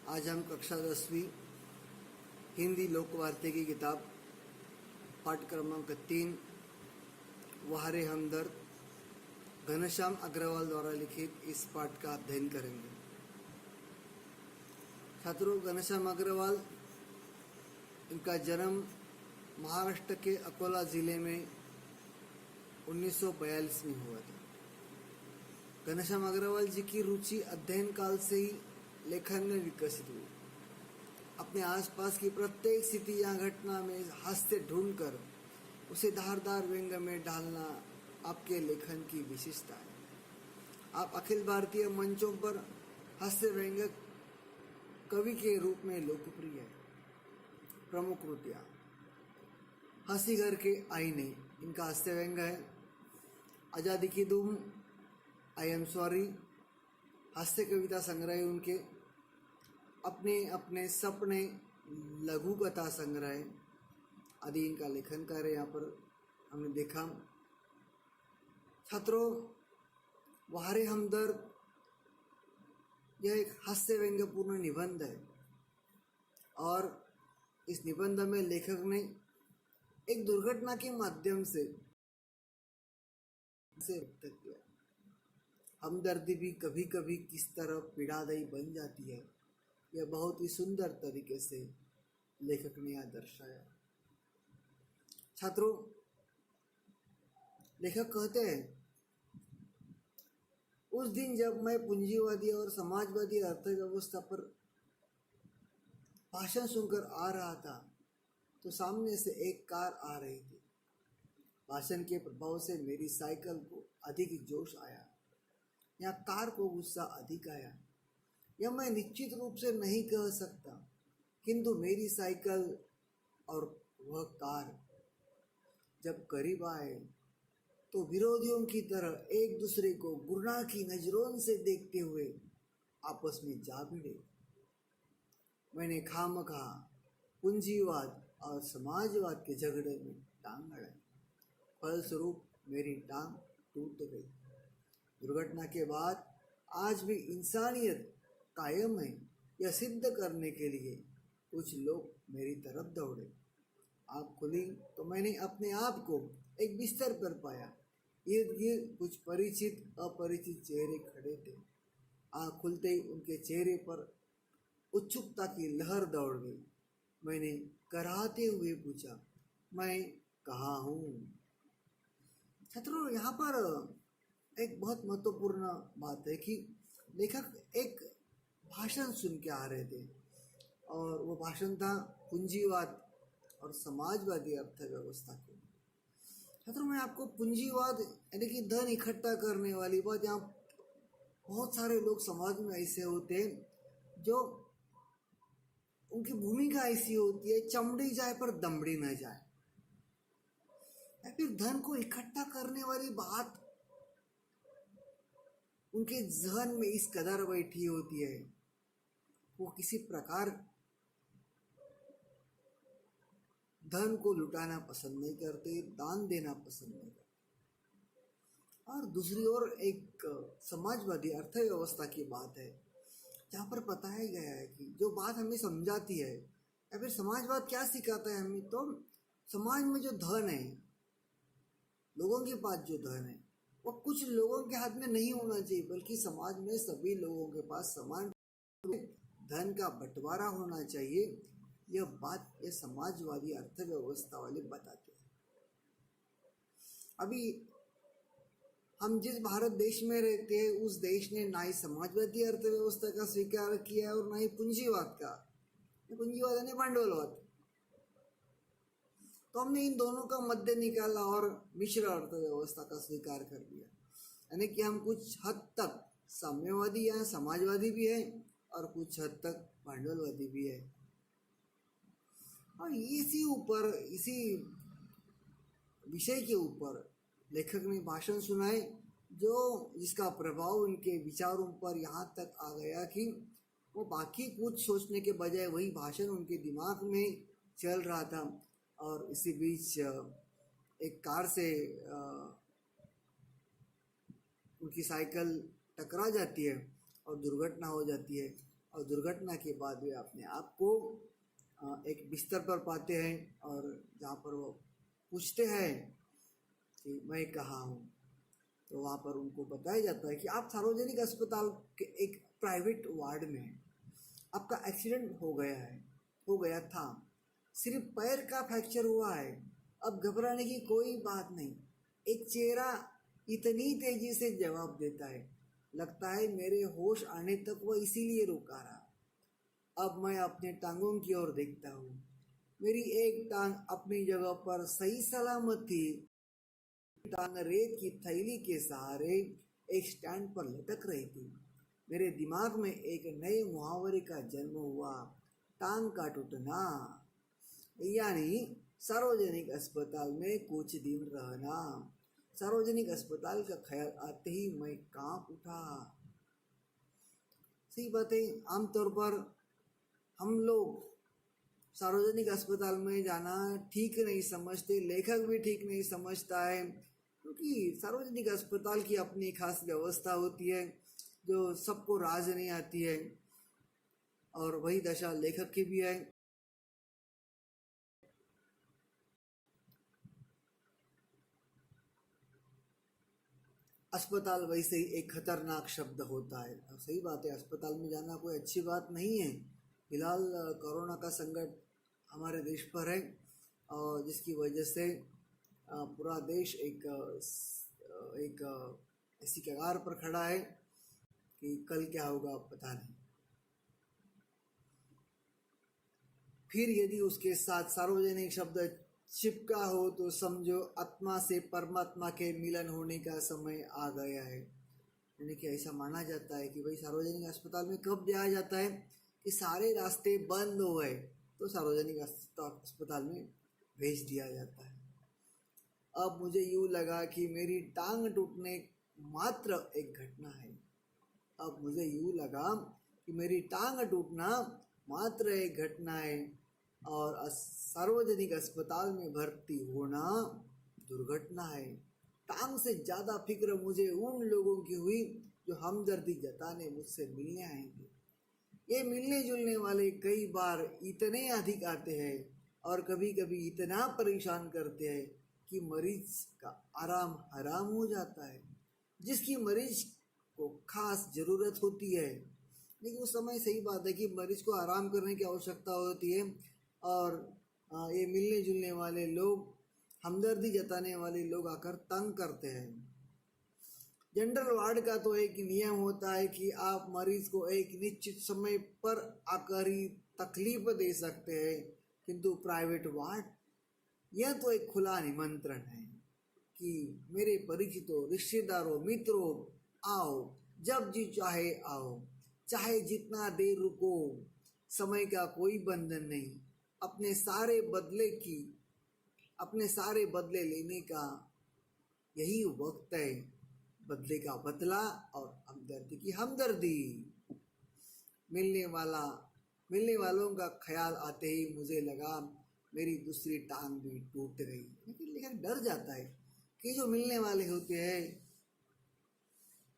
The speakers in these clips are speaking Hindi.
आज हम कक्षा 10वीं हिंदी लोकवार्ते की किताब पाठ क्रमांक 3 वहारे हमदर्द घनश्याम अग्रवाल द्वारा लिखित इस पाठ का अध्ययन करेंगे। छात्रों, घनश्याम अग्रवाल, इनका जन्म महाराष्ट्र के अकोला जिले में 1942 में हुआ था। घनश्याम अग्रवाल जी की रुचि अध्ययन काल से ही लेखन में विकसित हुई। अपने आसपास की प्रत्येक स्थिति या घटना में हास्य ढूंढकर उसे धारदार व्यंग में डालना आपके लेखन की विशेषता है। आप अखिल भारतीय मंचों पर हास्य व्यंग कवि के रूप में लोकप्रिय है। प्रमुख कृतियाँ: हंसी घर के आईने, इनका हास्य व्यंग है। आज़ादी की धूम, आई एम सॉरी, हास्य कविता संग्रह उनके। अपने अपने सपने, लघु कथा संग्रह आदि इनका लेखन कार्य यहाँ पर हमने देखा। छात्रों, वहारे हमदर्द यह एक हास्य व्यंग्यपूर्ण निबंध है और इस निबंध में लेखक ने एक दुर्घटना के माध्यम से व्यक्त किया। हमदर्दी भी कभी कभी किस तरह पीड़ादायी बन जाती है, यह बहुत ही सुंदर तरीके से लेखक ने यहाँ दर्शाया। छात्रों, लेखक कहते हैं, उस दिन जब मैं पूंजीवादी और समाजवादी अर्थव्यवस्था पर भाषण सुनकर आ रहा था तो सामने से एक कार आ रही थी। भाषण के प्रभाव से मेरी साइकिल को अधिक जोश आया या कार को गुस्सा अधिक आया, यह मैं निश्चित रूप से नहीं कह सकता, किंतु मेरी साइकिल और वह कार जब करीब आए तो विरोधियों की तरह एक दूसरे को घृणा की नजरों से देखते हुए आपस में जा भिड़े। मैंने खामखा पूंजीवाद और समाजवाद के झगड़े में टांग अड़ाई। फलस्वरूप मेरी टांग टूट गई। दुर्घटना के बाद आज भी इंसानियत कायम है, यह सिद्ध करने के लिए कुछ लोग मेरी तरफ दौड़े। आँख खुली तो मैंने अपने आप को एक बिस्तर पर पाया। इर्द गिर्द कुछ परिचित अपरिचित चेहरे खड़े थे। आँख खुलते ही उनके चेहरे पर उत्सुकता की लहर दौड़ गई। मैंने कराहते हुए पूछा, मैं कहाँ हूँ? छात्रों, यहाँ पर एक बहुत महत्वपूर्ण बात है कि लेखक एक भाषण सुन के आ रहे थे और वो भाषण था पूंजीवाद और समाजवादी अर्थव्यवस्था के। छात्रों, मैं आपको पूंजीवाद यानी कि धन इकट्ठा करने वाली बात, यहाँ बहुत सारे लोग समाज में ऐसे होते हैं जो उनकी भूमिका ऐसी होती है, चमड़ी जाए पर दमड़ी न जाए, या फिर धन को इकट्ठा करने वाली बात उनके जहन में इस कदर बैठी होती है, वो किसी प्रकार धन को लुटाना पसंद नहीं करते, दान देना पसंद नहीं करते। और दूसरी ओर एक समाजवादी अर्थव्यवस्था की बात है, जहाँ पर बताया गया है कि जो बात हमें समझाती है या फिर समाजवाद क्या सिखाता है हमें, तो समाज में जो धन है, लोगों के पास जो धन है, वो कुछ लोगों के हाथ में नहीं होना चाहिए, बल्कि समाज में सभी लोगों के पास समान धन का बंटवारा होना चाहिए। यह बात ये समाजवादी अर्थव्यवस्था वाले बताते हैं। अभी हम जिस भारत देश में रहते हैं, उस देश ने ना ही समाजवादी अर्थव्यवस्था का स्वीकार किया है और ना ही पूंजीवाद का। पूंजीवाद यानी भांडवलवाद। तो हमने इन दोनों का मध्य निकाला और मिश्र अर्थव्यवस्था का स्वीकार कर लिया, यानी कि हम कुछ हद तक साम्यवादी या समाजवादी भी है और कुछ हद तक भांडवलवादी भी है। और इसी विषय के ऊपर लेखक ने भाषण सुनाए, जिसका प्रभाव उनके विचारों पर यहाँ तक आ गया कि वो बाकी कुछ सोचने के बजाय वही भाषण उनके दिमाग में चल रहा था। और इसी बीच एक कार से उनकी साइकिल टकरा जाती है और दुर्घटना हो जाती है। और दुर्घटना के बाद वे अपने आप को एक बिस्तर पर पाते हैं और जहाँ पर वो पूछते हैं कि मैं कहाँ हूँ, तो वहाँ पर उनको बताया जाता है कि आप सार्वजनिक अस्पताल के एक प्राइवेट वार्ड में हैं, आपका एक्सीडेंट हो गया था, सिर्फ पैर का फ्रैक्चर हुआ है, अब घबराने की कोई बात नहीं। एक चेहरा इतनी तेजी से जवाब देता है, लगता है मेरे होश आने तक वो इसीलिए रुका रहा। अब मैं अपने टांगों की ओर देखता हूँ, मेरी एक टांग अपनी जगह पर सही सलामत थी, टांग रेत की थैली के सहारे एक स्टैंड पर लटक रही थी। मेरे दिमाग में एक नए मुहावरे का जन्म हुआ, टांग का टूटना, यानी सार्वजनिक अस्पताल में कुछ दिन रहना। सार्वजनिक अस्पताल का ख्याल आते ही मैं कांप उठा। सही बात है, आमतौर पर हम लोग सार्वजनिक अस्पताल में जाना ठीक नहीं समझते, लेखक भी ठीक नहीं समझता है, क्योंकि सार्वजनिक अस्पताल की अपनी खास व्यवस्था होती है जो सबको राज नहीं आती है, और वही दशा लेखक की भी है। अस्पताल वैसे ही एक खतरनाक शब्द होता है, सही बात है, अस्पताल में जाना कोई अच्छी बात नहीं है। फिलहाल कोरोना का संकट हमारे देश पर है, और जिसकी वजह से पूरा देश एक ऐसी कगार पर खड़ा है कि कल क्या होगा पता नहीं। फिर यदि उसके साथ सार्वजनिक शब्द चिपका हो तो समझो आत्मा से परमात्मा के मिलन होने का समय आ गया है। यानी कि ऐसा माना जाता है कि भाई सार्वजनिक अस्पताल में कब जाया जाता है कि सारे रास्ते बंद हो गए तो सार्वजनिक अस्पताल में भेज दिया जाता है। अब मुझे यूँ लगा कि मेरी टांग टूटने मात्र एक घटना है। अब मुझे यूँ लगा कि मेरी टांग टूटना मात्र एक घटना है, और सार्वजनिक अस्पताल में भर्ती होना दुर्घटना है। टांग से ज़्यादा फिक्र मुझे उन लोगों की हुई जो हमदर्दी जताने मुझसे मिलने आएंगे। ये मिलने जुलने वाले कई बार इतने अधिक आते हैं और कभी कभी इतना परेशान करते हैं कि मरीज का आराम हराम हो जाता है, जिसकी मरीज को खास ज़रूरत होती है। लेकिन उस समय सही बात है कि मरीज को आराम करने की आवश्यकता होती है, और ये मिलने जुलने वाले लोग, हमदर्दी जताने वाले लोग आकर तंग करते हैं। जनरल वार्ड का तो एक नियम होता है कि आप मरीज को एक निश्चित समय पर आकर ही तकलीफ दे सकते हैं, किंतु प्राइवेट वार्ड यह तो एक खुला निमंत्रण है कि मेरे परिचितों, रिश्तेदारों, मित्रों, आओ, जब जी चाहे आओ, चाहे जितना देर रुको, समय का कोई बंधन नहीं। अपने सारे बदले लेने का यही वक्त है, बदले का बदला और हमदर्दी की हमदर्दी। मिलने वालों का ख्याल आते ही मुझे लगा मेरी दूसरी टांग भी टूट गई। लेकिन डर जाता है कि जो मिलने वाले होते हैं,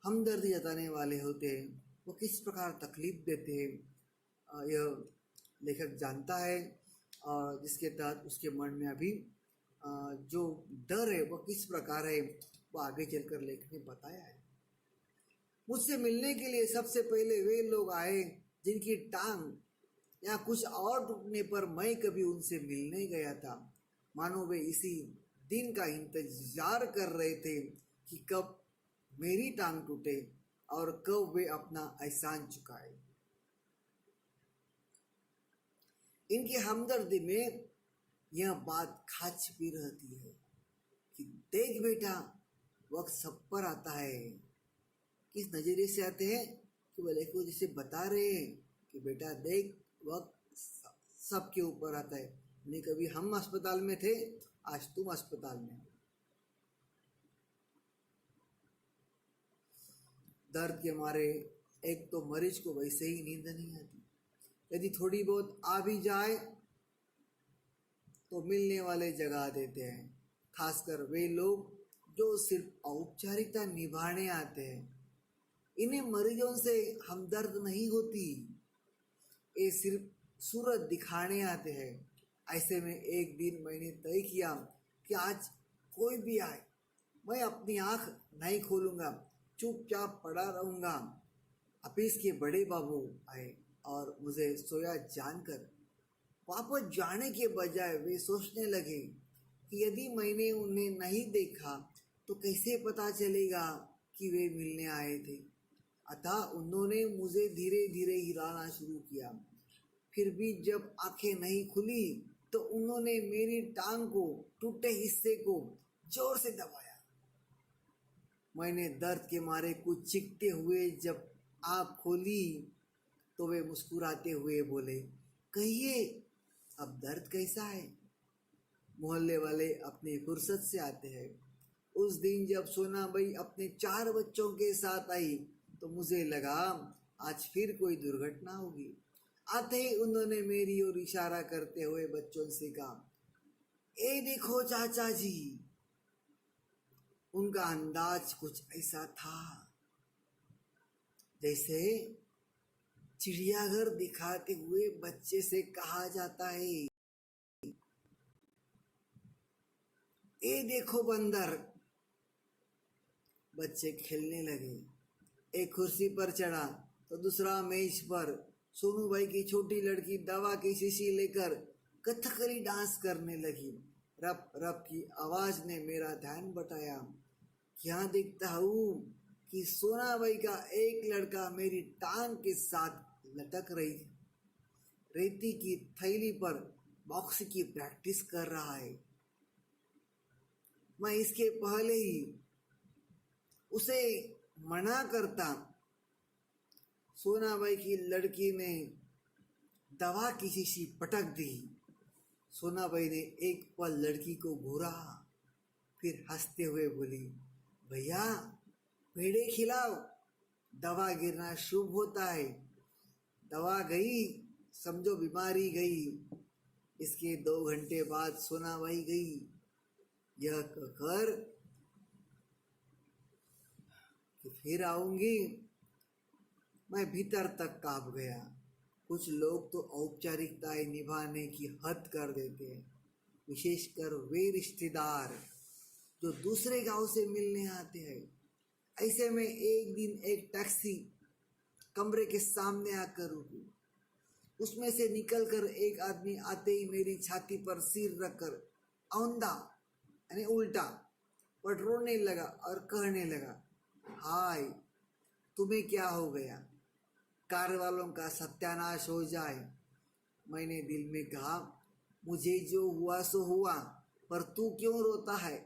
हमदर्दी जताने वाले होते हैं, वो किस प्रकार तकलीफ देते हैं, यह लेखक जानता है, और जिसके तहत उसके मन में अभी जो डर है वो किस प्रकार है वो आगे चलकर लेखक ने बताया है। मुझसे मिलने के लिए सबसे पहले वे लोग आए जिनकी टांग या कुछ और टूटने पर मैं कभी उनसे मिलने गया था। मानो वे इसी दिन का इंतजार कर रहे थे कि कब मेरी टांग टूटे और कब वे अपना एहसान चुकाए। इनकी हमदर्दी में यह बात खाच भी रहती है कि देख बेटा, वक्त सब पर आता है। किस नज़रिए से आते हैं कि वो लेखक जैसे बता रहे हैं कि बेटा देख, वक्त सबके ऊपर आता है। नहीं, कभी हम अस्पताल में थे, आज तुम अस्पताल में हो। दर्द के मारे एक तो मरीज को वैसे ही नींद नहीं आती, यदि थोड़ी बहुत आ भी जाए तो मिलने वाले जगा देते हैं, खासकर वे लोग जो सिर्फ औपचारिकता निभाने आते हैं। इन्हें मरीजों से हमदर्द नहीं होती, ये सिर्फ सूरत दिखाने आते हैं। ऐसे में एक दिन मैंने तय किया कि आज कोई भी आए मैं अपनी आंख नहीं खोलूंगा, चुपचाप पड़ा रहूंगा। ऑफिस के बड़े बाबू आए और मुझे सोया जानकर वापस जाने के बजाय वे सोचने लगे कि यदि मैंने उन्हें नहीं देखा तो कैसे पता चलेगा कि वे मिलने आए थे। अतः उन्होंने मुझे धीरे धीरे हिलाना शुरू किया। फिर भी जब आंखें नहीं खुली तो उन्होंने मेरी टांग को, टूटे हिस्से को जोर से दबाया। मैंने दर्द के मारे कुछ चीखते हुए जब आँख खोली तो वे मुस्कुराते हुए बोले, कहिए अब दर्द कैसा है? मोहल्ले वाले अपनी फुर्सत से आते हैं। उस दिन जब सोनाबाई अपने 4 बच्चों के साथ आई तो मुझे लगा आज फिर कोई दुर्घटना होगी। आते ही उन्होंने मेरी ओर इशारा करते हुए बच्चों से कहा, ए देखो चाचा जी। उनका अंदाज कुछ ऐसा था जैसे चिड़ियाघर दिखाते हुए बच्चे से कहा जाता है, ए देखो बंदर। बच्चे खेलने लगे। एक कुर्सी पर चढ़ा तो दूसरा मेज पर सोनू भाई की छोटी लड़की दवा की शीशी लेकर कथकली डांस करने लगी। रप रप की आवाज ने मेरा ध्यान बटाया। क्या देखता हूँ कि सोनाबाई का एक लड़का मेरी टांग के साथ लटक रही रेती की थैली पर बॉक्स की प्रैक्टिस कर रहा है। मैं इसके पहले ही उसे मना करता, सोनाबाई की लड़की ने दवा की शीशी पटक दी। सोनाबाई ने एक पल लड़की को घूरा, फिर हंसते हुए बोली, भैया पेड़े खिलाओ, दवा गिरना शुभ होता है। दवा गई, समझो बीमारी गई। इसके 2 घंटे बाद सोनाबाई गई। यह कहकर कि फिर आऊंगी, मैं भीतर तक कांप गया। कुछ लोग तो औपचारिकताएं निभाने की हद कर देते हैं, विशेषकर वे रिश्तेदार जो दूसरे गांव से मिलने आते हैं। ऐसे में एक दिन एक टैक्सी कमरे के सामने आकर रुकी। उसमें से निकलकर एक आदमी आते ही मेरी छाती पर सिर रखकर औंधा यानी उल्टा पड़ रोने लगा और कहने लगा, हाय तुम्हें क्या हो गया? कार वालों का सत्यानाश हो जाए। मैंने दिल में कहा, मुझे जो हुआ सो हुआ, पर तू क्यों रोता है?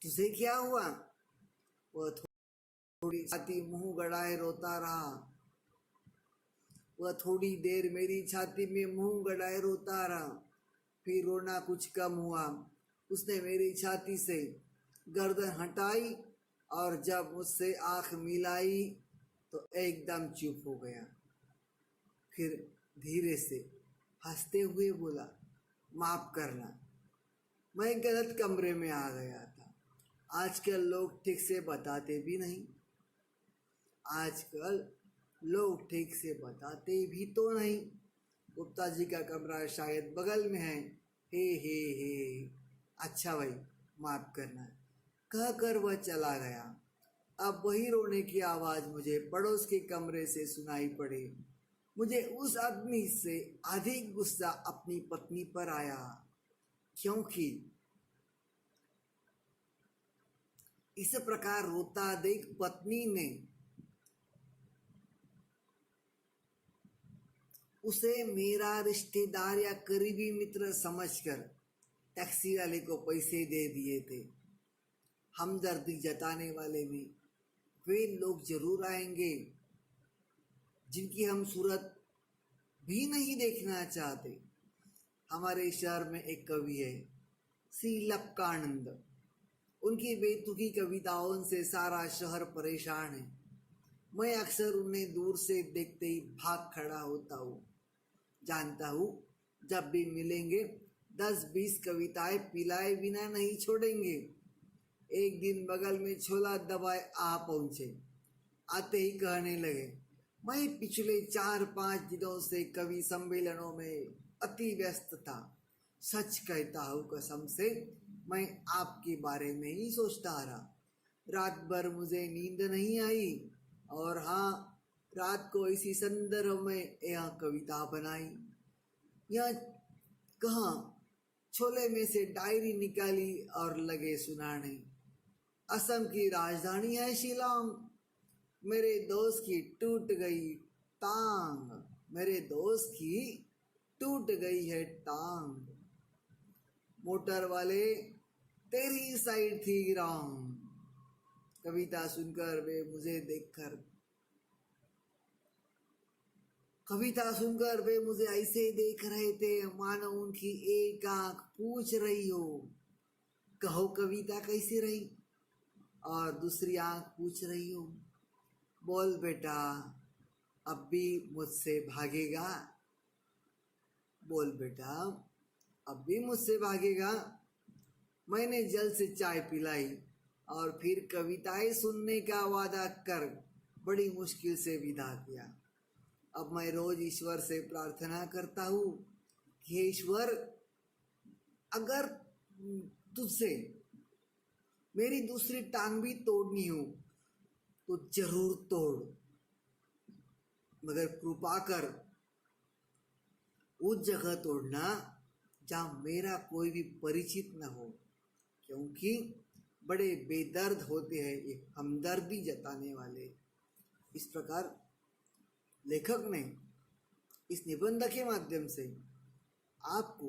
तुझे क्या हुआ? वह थोड़ी छाती मुंह गड़ाए रोता रहा। वह थोड़ी देर मेरी छाती में मुंह गड़ाए रोता रहा। फिर रोना कुछ कम हुआ। उसने मेरी छाती से गर्दन हटाई और जब मुझसे आंख मिलाई तो एकदम चुप हो गया। फिर धीरे से हंसते हुए बोला, माफ करना, मैं गलत कमरे में आ गया था। आजकल लोग ठीक से बताते भी नहीं। आजकल लोग ठीक से बताते भी तो नहीं। गुप्ता जी का कमरा शायद बगल में है। हे। अच्छा भाई माफ करना, कहकर वह चला गया। अब वही रोने की आवाज मुझे पड़ोस के कमरे से सुनाई पड़ी। मुझे उस आदमी से अधिक गुस्सा अपनी पत्नी पर आया, क्योंकि इस प्रकार रोता देख पत्नी ने उसे मेरा रिश्तेदार या करीबी मित्र समझकर टैक्सी वाले को पैसे दे दिए थे। हमदर्दी जताने वाले भी वे लोग जरूर आएंगे जिनकी हम सूरत भी नहीं देखना चाहते। हमारे शहर में एक कवि है, सी लपकानंद। उनकी बेतुकी कविताओं से सारा शहर परेशान है। मैं अक्सर उन्हें दूर से देखते ही भाग खड़ा होता हूँ। जानता हूँ जब भी मिलेंगे 10-20 कविताएं पिलाए बिना नहीं छोड़ेंगे। एक दिन बगल में छोला दबाए आ पहुंचे। आते ही कहने लगे, मैं पिछले 4-5 दिनों से कवि सम्मेलनों में अति व्यस्त था। सच कहता हूँ कसम से, मैं आपके बारे में ही सोचता रहा। रात भर मुझे नींद नहीं आई और हाँ, रात को इसी संदर्भ में यह कविता बनाई। यह कहाँ छोले में से डायरी निकाली और लगे सुनाने। असम की राजधानी है शिलांग। मेरे दोस्त की टूट गई टांग, मेरे दोस्त की टूट गई है टांग। मोटर वाले तेरी साइड थी रॉन्ग। कविता सुनकर वे मुझे देखकर कविता सुनकर वे मुझे ऐसे देख रहे थे मानो उनकी एक आंख पूछ रही हो, कहो कविता कैसी रही, और दूसरी आंख पूछ रही हो, बोल बेटा अब भी मुझसे भागेगा, बोल बेटा अब भी मुझसे भागेगा। मैंने जल से चाय पिलाई और फिर कविताएं सुनने का वादा कर बड़ी मुश्किल से विदा किया। अब मैं रोज ईश्वर से प्रार्थना करता हूँ कि हे ईश्वर, अगर तुझसे मेरी दूसरी टांग भी तोड़नी हो तो जरूर तोड़, मगर कृपा कर उस जगह तोड़ना जहाँ मेरा कोई भी परिचित न हो, क्योंकि बड़े बेदर्द होते हैं ये हमदर्दी जताने वाले। इस प्रकार लेखक ने इस निबंध के माध्यम से आपको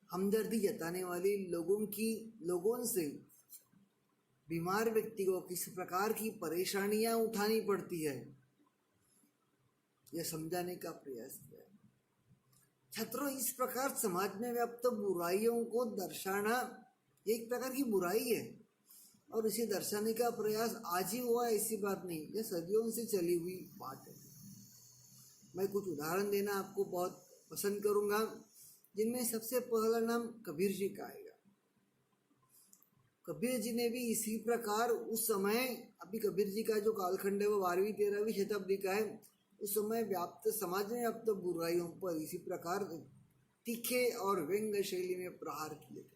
हमदर्दी जताने वाले लोगों से बीमार व्यक्ति को किस प्रकार की परेशानियां उठानी पड़ती है यह समझाने का प्रयास किया है। छात्रों, इस प्रकार समाज में व्याप्त बुराइयों को दर्शाना एक प्रकार की बुराई है और इसे दर्शाने का प्रयास आज ही हुआ ऐसी बात नहीं, यह सदियों से चली हुई बात है। मैं कुछ उदाहरण देना आपको बहुत पसंद करूंगा, जिनमें सबसे पहला नाम कबीर जी का आएगा। कबीर जी ने भी इसी प्रकार उस समय, अभी कबीर जी का जो कालखंड है वो 12वीं 13वीं शताब्दी का है, उस समय व्याप्त समाज में व्याप्त बुराइयों पर इसी प्रकार तीखे और व्यंग्य शैली में प्रहार किए थे।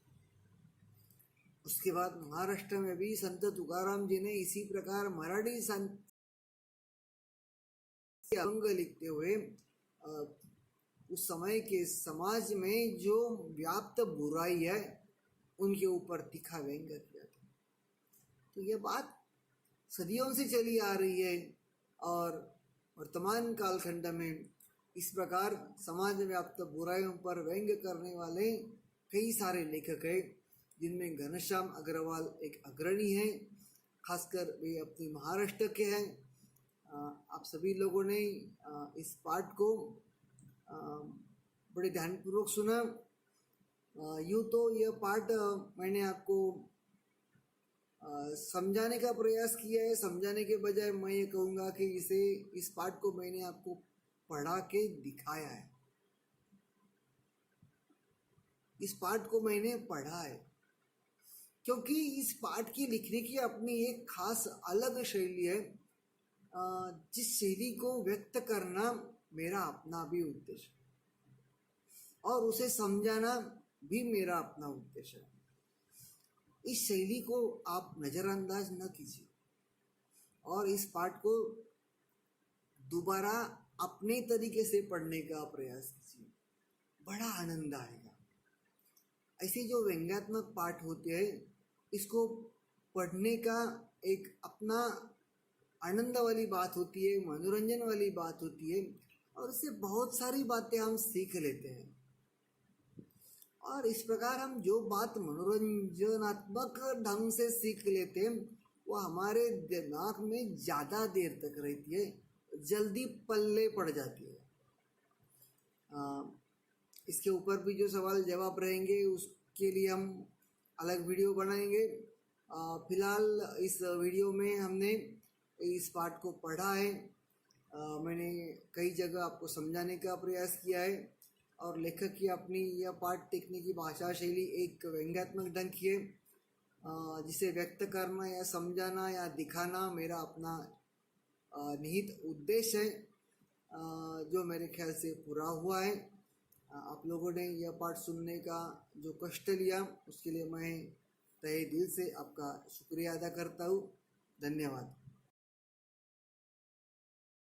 उसके बाद महाराष्ट्र में भी संत तुकाराम जी ने इसी प्रकार मराठी अंग लिखते हुए उस समय के समाज में जो व्याप्त बुराई है उनके ऊपर तीखा व्यंग्य किया था। तो यह बात सदियों से चली आ रही है और वर्तमान कालखंड में इस प्रकार समाज में व्याप्त बुराइयों पर व्यंग्य करने वाले कई सारे लेखक हैं, जिनमें घनश्याम अग्रवाल एक अग्रणी है। खासकर वे अपने महाराष्ट्र के हैं। आप सभी लोगों ने इस पाठ को बड़े ध्यानपूर्वक सुना। यूँ तो यह पाठ मैंने आपको समझाने का प्रयास किया है, समझाने के बजाय मैं ये कहूँगा कि इस पाठ को मैंने आपको पढ़ा के दिखाया है। इस पाठ को मैंने पढ़ा है क्योंकि इस पाठ की लिखने की अपनी एक खास अलग शैली है, जिस शैली को व्यक्त करना मेरा अपना भी उद्देश्य है और उसे समझाना भी मेरा अपना उद्देश्य है। इस शैली को आप नज़रअंदाज न कीजिए और इस पाठ को दोबारा अपने तरीके से पढ़ने का प्रयास कीजिए, बड़ा आनंद आएगा। ऐसे जो व्यंग्यात्मक पाठ होते हैं, इसको पढ़ने का एक अपना आनंद वाली बात होती है, मनोरंजन वाली बात होती है और इससे बहुत सारी बातें हम सीख लेते हैं। और इस प्रकार हम जो बात मनोरंजनात्मक ढंग से सीख लेते हैं वो हमारे दिमाग में ज़्यादा देर तक रहती है, जल्दी पल्ले पड़ जाती है। इसके ऊपर भी जो सवाल जवाब रहेंगे उसके लिए हम अलग वीडियो बनाएंगे। फिलहाल इस वीडियो में हमने इस पाठ को पढ़ा है। मैंने कई जगह आपको समझाने का प्रयास किया है और लेखक की अपनी यह पाठ लिखने की भाषा शैली एक व्यंग्यात्मक ढंग की है, जिसे व्यक्त करना या समझाना या दिखाना मेरा अपना निहित उद्देश्य है जो मेरे ख्याल से पूरा हुआ है। आप लोगों ने यह पाठ सुनने का जो कष्ट लिया उसके लिए मैं तहे दिल से आपका शुक्रिया अदा करता हूँ। धन्यवाद।